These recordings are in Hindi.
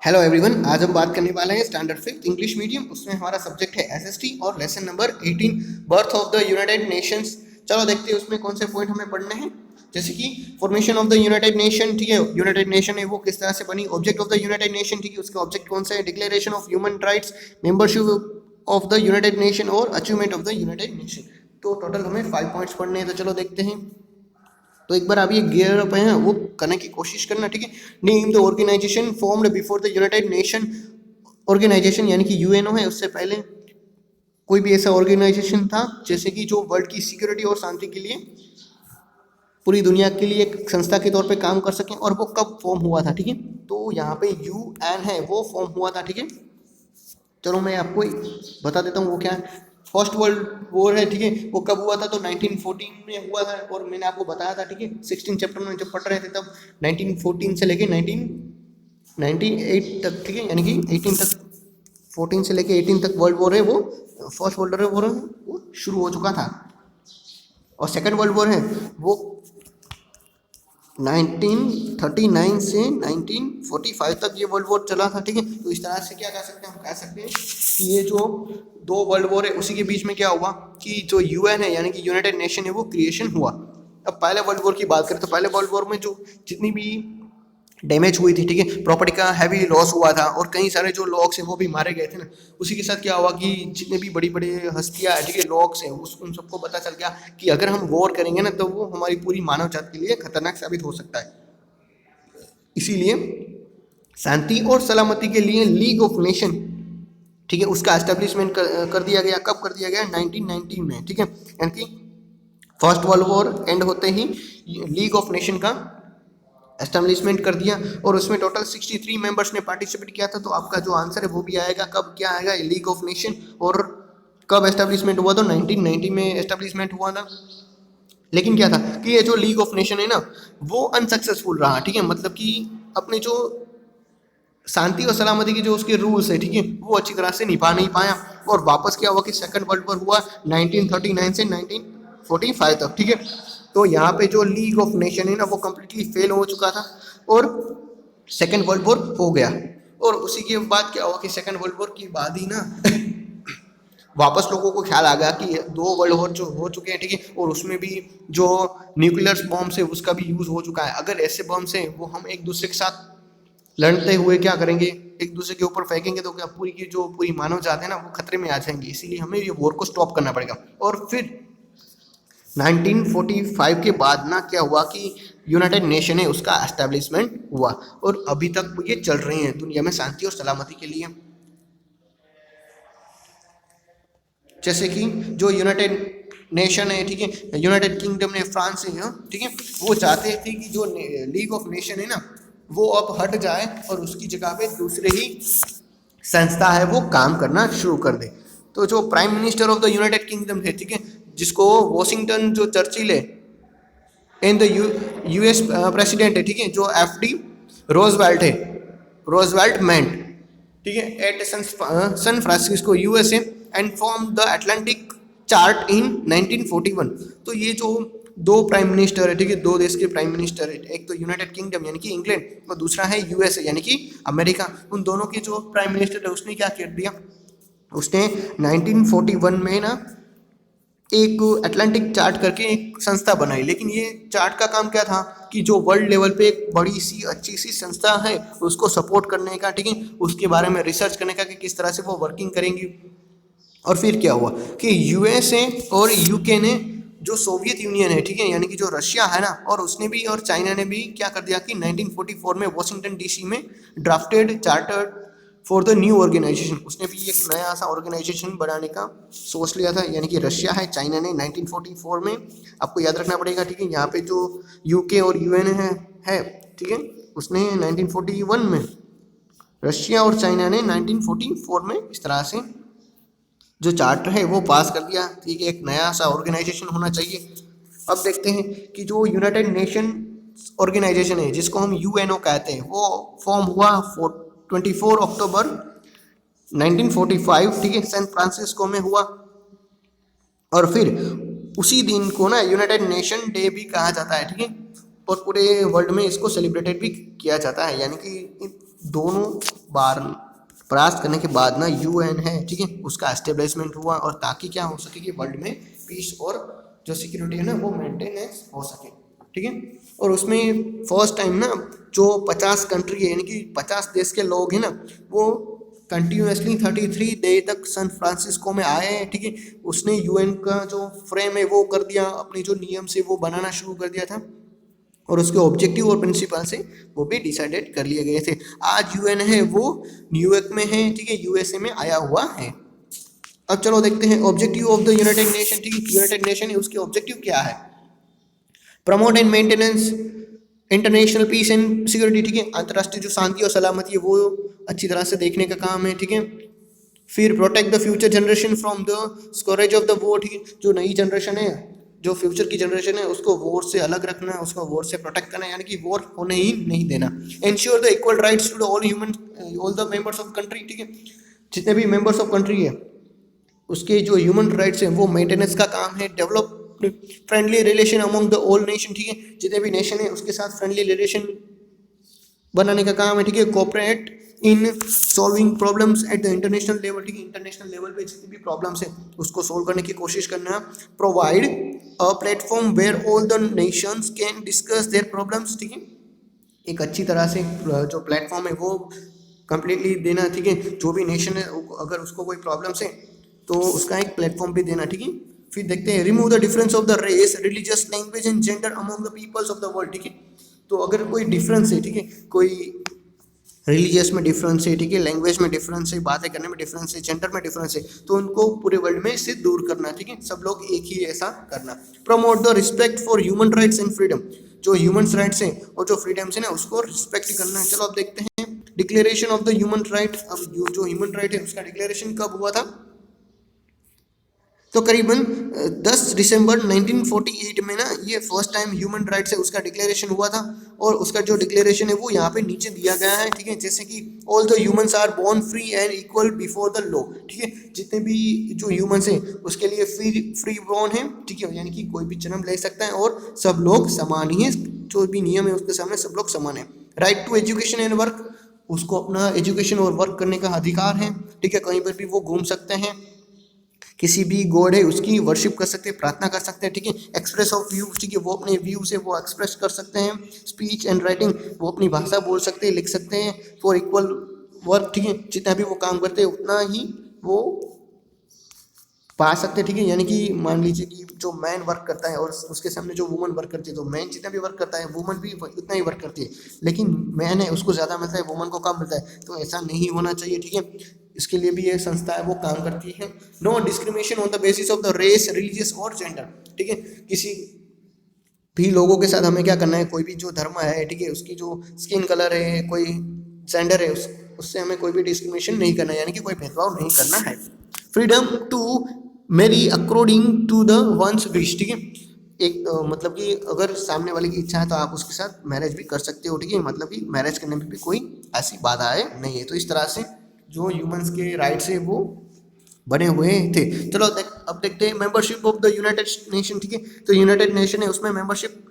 हेलो एवरीवन, आज हम बात करने वाले हैं स्टैंडर्ड फिफ्थ इंग्लिश मीडियम। उसमें हमारा सब्जेक्ट है एसएसटी और lesson number 18 birth of the United Nations. चलो देखते हैं उसमें कौन से पॉइंट हमें पढ़ने हैं। जैसे कि formation of the United Nation, ठीक है। यूनाइटेड नेशन है वो किस तरह से बनी, object of the United Nation, ठीक है, उसके ऑब्जेक्ट कौन से है, declaration of human rights, membership of the United Nation और achievement of the United Nation. तो टोटल हमें 5 पॉइंट्स पढ़ने हैं। तो चलो देखते हैं। तो एक बार आप ये गियर अप है वो करने की कोशिश करना, ठीक है। Name the organisation formed before the United Nation. Organisation यानी कि यूएनओ है, उससे पहले कोई भी ऐसा ऑर्गेनाइजेशन था जैसे कि जो वर्ल्ड की सिक्योरिटी और शांति के लिए पूरी दुनिया के लिए एक संस्था के तौर पे काम कर सकें, और वो कब फॉर्म हुआ था, ठीक है। तो यहाँ पे यूएन है वो फॉर्म हुआ था, ठीक है। चलो मैं आपको बता देता हूँ वो क्या है। फर्स्ट वर्ल्ड वॉर है, ठीक है, वो कब हुआ था, तो 1914 में हुआ था। और मैंने आपको बताया था, ठीक है, 16 चैप्टर में जब पढ़ रहे थे तब 1914 से लेके 1998 तक, ठीक है, यानी कि 18 तक, 14 से लेके 18 तक वर्ल्ड वॉर है वो, फर्स्ट वर्ल्ड वॉर है वो शुरू हो चुका था। और सेकेंड वर्ल्ड वॉर है वो 1939 से 1945 तक ये वर्ल्ड वॉर चला था, ठीक है। तो इस तरह से क्या कह सकते हैं, हम कह सकते हैं कि ये जो दो वर्ल्ड वॉर है उसी के बीच में क्या हुआ कि जो यूएन है यानी कि यूनाइटेड नेशन है वो क्रिएशन हुआ। अब पहले वर्ल्ड वॉर की बात करें तो पहले वर्ल्ड वॉर में जो जितनी भी डैमेज हुई थी, ठीक है, प्रॉपर्टी का हैवी लॉस हुआ था और कई सारे जो लोग हैं वो भी मारे गए थे ना। उसी के साथ क्या हुआ कि जितने भी बड़ी बड़ी हस्तियाँ, ठीक है, लोग हैं, उन सबको पता चल गया कि अगर हम वॉर करेंगे ना तो वो हमारी पूरी मानव जात के लिए खतरनाक साबित हो सकता है। इसीलिए शांति और सलामती के लिए लीग ऑफ नेशन, ठीक है, उसका एस्टेब्लिशमेंट कर दिया गया। कब कर दिया गया, 1919 में, ठीक है। यानी कि फर्स्ट वर्ल्ड वॉर एंड होते ही लीग ऑफ नेशन का एस्टेब्लिशमेंट कर दिया और उसमें टोटल 63 मेंबर्स ने पार्टिसिपेट किया था। तो आपका जो आंसर है वो भी आएगा, कब क्या आएगा, लीग ऑफ नेशन। और कब एस्टेब्लिशमेंट हुआ, तो 1990 में एस्टेब्लिशमेंट हुआ था। लेकिन क्या था कि ये जो लीग ऑफ नेशन है ना वो अनसक्सेसफुल रहा, ठीक है। मतलब कि अपने जो शांति और सलामती के जो उसके रूल्स है, ठीक है, वो अच्छी तरह से निभा नहीं पाया। और वापस क्या हुआ कि सेकंड वर्ल्ड वॉर हुआ 1939 से 1945 तक, ठीक है। तो यहाँ पे जो लीग ऑफ नेशन है ना वो कम्प्लीटली फेल हो चुका था और सेकंड वर्ल्ड वॉर हो गया। और उसी के बाद क्या हुआ कि सेकंड वर्ल्ड वॉर के बाद ही ना वापस लोगों को ख्याल आ गया कि दो वर्ल्ड वॉर जो हो चुके हैं, ठीक है, और उसमें भी जो न्यूक्लियर बॉम्ब्स है उसका भी यूज़ हो चुका है। अगर ऐसे बॉम्ब्स हैं वो हम एक दूसरे के साथ लड़ते हुए क्या करेंगे, एक दूसरे के ऊपर फेंकेंगे तो क्या पूरी की जो पूरी मानव जात है ना वो खतरे में आ जाएंगी। इसीलिए हमें ये वॉर को स्टॉप करना पड़ेगा। और फिर 1945 के बाद ना क्या हुआ कि यूनाइटेड नेशन है उसका एस्टेब्लिशमेंट हुआ और अभी तक ये चल रहे हैं दुनिया में शांति और सलामती के लिए। जैसे कि जो यूनाइटेड नेशन है, ठीक है, यूनाइटेड किंगडम ने, फ्रांस है, ठीक है, वो चाहते थे कि जो लीग ऑफ नेशन है ना वो अब हट जाए और उसकी जगह पे दूसरे ही संस्था है वो काम करना शुरू कर दे। तो जो prime minister of the United kingdom है, ठीक है, जिसको वॉशिंगटन जो चर्चिल है एंड द यूएस प्रेसिडेंट है, ठीक है, जो एफडी रोजवेल्ट है, रोजवेल्ट मेंट, ठीक है, at San Francisco USA and form the Atlantic chart in 1941। तो ये जो दो प्राइम मिनिस्टर है, ठीक है, दो देश के प्राइम मिनिस्टर है, एक तो यूनाइटेड किंगडम यानी कि इंग्लैंड और दूसरा है यूएसए यानी कि अमेरिका। उन दोनों के जो प्राइम मिनिस्टर है उसने क्या कर दिया, उसने 1941 में ना एक अटलांटिक चार्ट करके एक संस्था बनाई। लेकिन ये चार्ट का काम क्या था कि जो वर्ल्ड लेवल पे एक बड़ी सी अच्छी सी संस्था है उसको सपोर्ट करने का, ठीक है, उसके बारे में रिसर्च करने का कि किस तरह से वो वर्किंग करेंगी। और फिर क्या हुआ कि यूएसए और यूके ने जो सोवियत यूनियन है, ठीक है, यानी कि जो रशिया है ना, और उसने भी और चाइना ने भी क्या कर दिया कि 1944 में वॉशिंगटन डीसी में drafted charter for the new organisation, उसने भी एक नया सा ऑर्गेनाइजेशन बनाने का सोच लिया था। यानी कि रशिया है, चाइना ने 1944 में, आपको याद रखना पड़ेगा, ठीक है, यहाँ पे जो यूके और यूएन है, ठीक है, उसने 1941 में, रशिया और चाइना ने 1944 में इस तरह से जो चार्टर है वो पास कर दिया, ठीक है, एक नया सा ऑर्गेनाइजेशन होना चाहिए। अब देखते हैं कि जो यूनाइटेड नेशन ऑर्गेनाइजेशन है जिसको हम यूएनओ कहते हैं वो फॉर्म हुआ 24 अक्टूबर 1945, ठीक है, सैन फ्रांसिस्को में हुआ। और फिर उसी दिन को ना यूनाइटेड नेशन डे भी कहा जाता है, ठीक है, और पूरे वर्ल्ड में इसको सेलिब्रेटेड भी किया जाता है। यानी कि इन दोनों बार प्रयास करने के बाद ना यूएन है, ठीक है, उसका एस्टेब्लिशमेंट हुआ, और ताकि क्या हो सके कि वर्ल्ड में पीस और जो सिक्योरिटी है ना वो मेंटेनेंस हो सके, ठीक है। और उसमें फर्स्ट टाइम ना जो 50 कंट्री है यानी कि 50 देश के लोग हैं ना वो कंटिन्यूसली 33 डे तक सैन फ्रांसिस्को में आए हैं, ठीक है। उसने यूएन का जो फ्रेम है वो कर दिया, अपने जो नियम से वो बनाना शुरू कर दिया था, और उसके ऑब्जेक्टिव और प्रिंसिपल से वो भी डिसाइडेड कर लिए गए थे। आज यूएन है वो न्यूयॉर्क में है, ठीक है, यूएसए में आया हुआ है। अब चलो देखते हैं objective of the United Nation, ठीक है, यूनाइटेड नेशन है उसके ऑब्जेक्टिव क्या है। Promote and maintenance international peace and security, ठीक है, अंतर्राष्ट्रीय जो शांति और सलामती है वो अच्छी तरह से देखने का काम है, ठीक है। फिर protect the future generation from the scourge of the war, ठीक है, जो नई जनरेशन है, जो फ्यूचर की जनरेशन है उसको वॉर से अलग रखना, उसको वॉर से प्रोटेक्ट करना, यानी कि वॉर होने ही नहीं देना। Ensure the equal rights to the all human all the members of country, ठीक है, जितने भी मेंबर्स ऑफ कंट्री है उसके जो ह्यूमन राइट्स हैं वो मेंटेनेंस का काम है। Develop friendly relation among the all nation, ठीक है, जितने भी नेशन है उसके साथ फ्रेंडली रिलेशन बनाने का काम है, ठीक है। Cooperate in solving problems at the international level, ठीक है, इंटरनेशनल लेवल पे जितनी भी प्रॉब्लम्स है उसको सोल्व करने की कोशिश करना। Provide a platform where all the nations can discuss their problems, ठीक है, एक अच्छी तरह से जो प्लेटफॉर्म है वो कंप्लीटली देना, ठीक है, जो भी नेशन है अगर उसको कोई प्रॉब्लम्स है तो उसका एक प्लेटफॉर्म भी देना, ठीक है। फिर देखते हैं remove the difference of the race religious language and gender among the peoples of the world, ठीक है। तो अगर कोई डिफरेंस है, ठीक है, कोई रिलीजियस में डिफरेंस है, ठीक है, लैंग्वेज में डिफरेंस है, बातें करने में डिफरेंस है, जेंडर में डिफरेंस है, तो उनको पूरे वर्ल्ड में से दूर करना, ठीक है, सब लोग एक ही ऐसा करना। Promote the respect for human rights and freedom, जो ह्यूमन राइट्स हैं और जो फ्रीडम्स है ना उसको रिस्पेक्ट करना है। चलो अब देखते हैं declaration of the human right. अब जो ह्यूमन राइट है उसका डिक्लेरेशन कब हुआ था, तो करीबन 10 दिसंबर 1948 में ना ये फर्स्ट टाइम ह्यूमन राइट्स है उसका डिक्लेरेशन हुआ था, और उसका जो डिक्लेरेशन है वो यहाँ पे नीचे दिया गया है, ठीक है, जैसे कि all the humans are born free and equal before the law, ठीक है, जितने भी जो ह्यूमंस हैं उसके लिए फ्री बोर्न है, ठीक है, यानी कि कोई भी जन्म ले सकता है और सब लोग समान ही है, जो भी नियम है उसके सामने सब लोग समान है। Right to education and work, उसको अपना एजुकेशन और वर्क करने का अधिकार है, ठीक है, कहीं पर भी वो घूम सकते हैं, किसी भी गॉड है उसकी वर्शिप कर सकते हैं, प्रार्थना कर सकते हैं, ठीक है। एक्सप्रेस ऑफ व्यू, ठीक है, वो अपने व्यू से वो एक्सप्रेस कर सकते हैं। स्पीच एंड राइटिंग, वो अपनी भाषा बोल सकते हैं, लिख सकते हैं। फॉर इक्वल वर्क, ठीक है, जितना भी वो काम करते हैं उतना ही वो पा सकते हैं, ठीक है, यानी कि मान लीजिए कि जो मैन वर्क करता है और उसके सामने जो वुमन वर्क करती है, तो मैन जितना भी वर्क करता है वुमन भी उतना ही वर्क करती है, लेकिन मैन है उसको ज़्यादा मिलता है, वुमन को कम मिलता है, तो ऐसा नहीं होना चाहिए, ठीक है। इसके लिए भी ये संस्था है वो काम करती है। No discrimination on the basis of the race religious और जेंडर, ठीक है, किसी भी लोगों के साथ हमें क्या करना है, कोई भी जो धर्म है, ठीक है, उसकी जो स्किन कलर है, कोई जेंडर है, उससे हमें कोई भी डिस्क्रिमिनेशन नहीं करना है, यानी कि कोई भेदभाव नहीं करना है। Freedom to marry according to the one's wish, ठीक है, एक मतलब कि अगर सामने वाले की इच्छा है तो आप उसके साथ मैरिज भी कर सकते हो, ठीक है, मतलब कि मैरिज करने में भी कोई ऐसी बाधाएं नहीं है। तो इस तरह से जो ह्यूमंस के राइट्स है वो बने हुए थे। चलो अब देखते हैं membership of the United Nation, ठीक है, तो यूनाइटेड नेशन है उसमें मेंबरशिप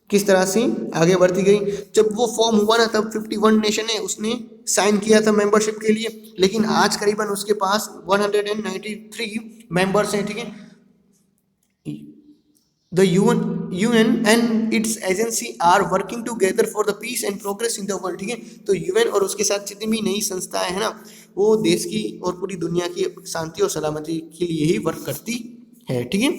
किस तरह से आगे बढ़ती गई। जब वो फॉर्म हुआ ना तब 51 नेशन है उसने साइन किया था मेंबरशिप के लिए, लेकिन आज करीबन उसके पास 193 मेंबर्स हैं, ठीक है। The UN and its agency are working together for the peace and progress in the world, ठीक है, तो UN और उसके साथ जितनी भी नई संस्थाएं हैं ना वो देश की और पूरी दुनिया की शांति और सलामती के लिए ही वर्क करती है, ठीक है।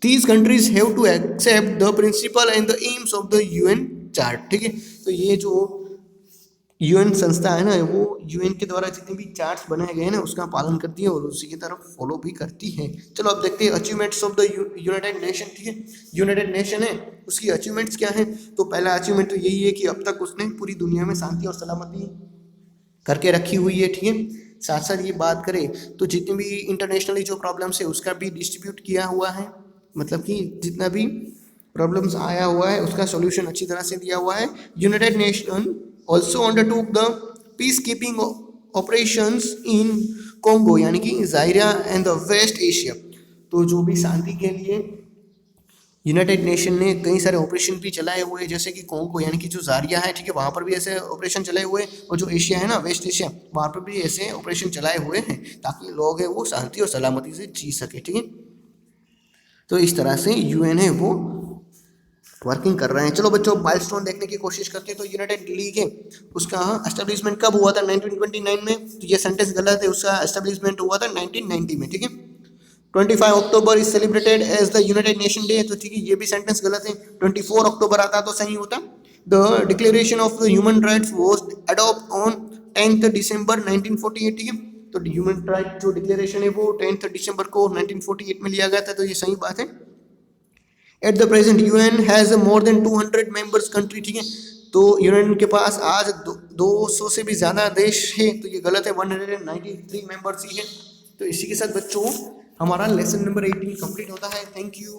These countries have to accept the principle and the aims of the UN chart, ठीक है, तो ये जो यूएन संस्था है ना वो यूएन के द्वारा जितने भी चार्ट्स बनाए गए हैं ना उसका पालन करती है और उसी की तरफ फॉलो भी करती है। चलो अब देखते हैं achievements of the United Nation, ठीक है, यूनाइटेड नेशन है उसकी अचीवमेंट्स क्या है। तो पहला अचीवमेंट तो यही है कि अब तक उसने पूरी दुनिया में शांति और सलामती करके रखी हुई है, ठीक है। साथ साथ ये बात करें तो जितनी भी इंटरनेशनली जो प्रॉब्लम्स है उसका भी डिस्ट्रीब्यूट किया हुआ है, मतलब कि जितना भी प्रॉब्लम्स आया हुआ है उसका सॉल्यूशन अच्छी तरह से दिया हुआ है। United nation also undertook the peacekeeping operations in Congo यानी कि जायरिया एंड द वेस्ट एशिया, तो जो भी शांति के लिए यूनाइटेड नेशन ने कई सारे ऑपरेशन भी चलाए हुए हैं, जैसे कि कोंगो यानी कि जो जारिया है, ठीक है, वहाँ पर भी ऐसे ऑपरेशन चलाए हुए हैं, और जो एशिया है ना, वेस्ट एशिया, वहाँ पर भी ऐसे ऑपरेशन चलाए हुए हैं ताकि लोग है वो शांति और सलामती से जी सके, ठीक है। तो इस तरह से यूएन है वो वर्किंग कर रहे हैं। चलो बच्चों माइलस्टोन देखने की कोशिश करते हैं। तो यूनाइटेड लीग है उसका एस्टेब्लिशमेंट कब हुआ था? 1929 में। तो ये सेंटेंस गलत है, उसका एस्टेब्लिशमेंट हुआ था 1990 में, ठीक है। 25 October is celebrated as the United Nation day, तो ठीक है ये भी सेंटेंस गलत है, 24 अक्टूबर आता तो सही होता। The declaration of the human rights was adopt on 10th दिसंबर 1948, ठीक है। तो ह्यूमन राइट जो डिक्लेरेशन है वो 10th दिसंबर को 1948 में लिया गया था, तो ये सही बात है। At the present UN has more than 200 members country, ठीक है। तो यूएन के पास आज 200 से भी ज़्यादा देश है, तो ये गलत है, 193 मेंबर्स ही है। तो इसी के साथ बच्चों हमारा लेसन नंबर 18 कंप्लीट होता है। Thank you.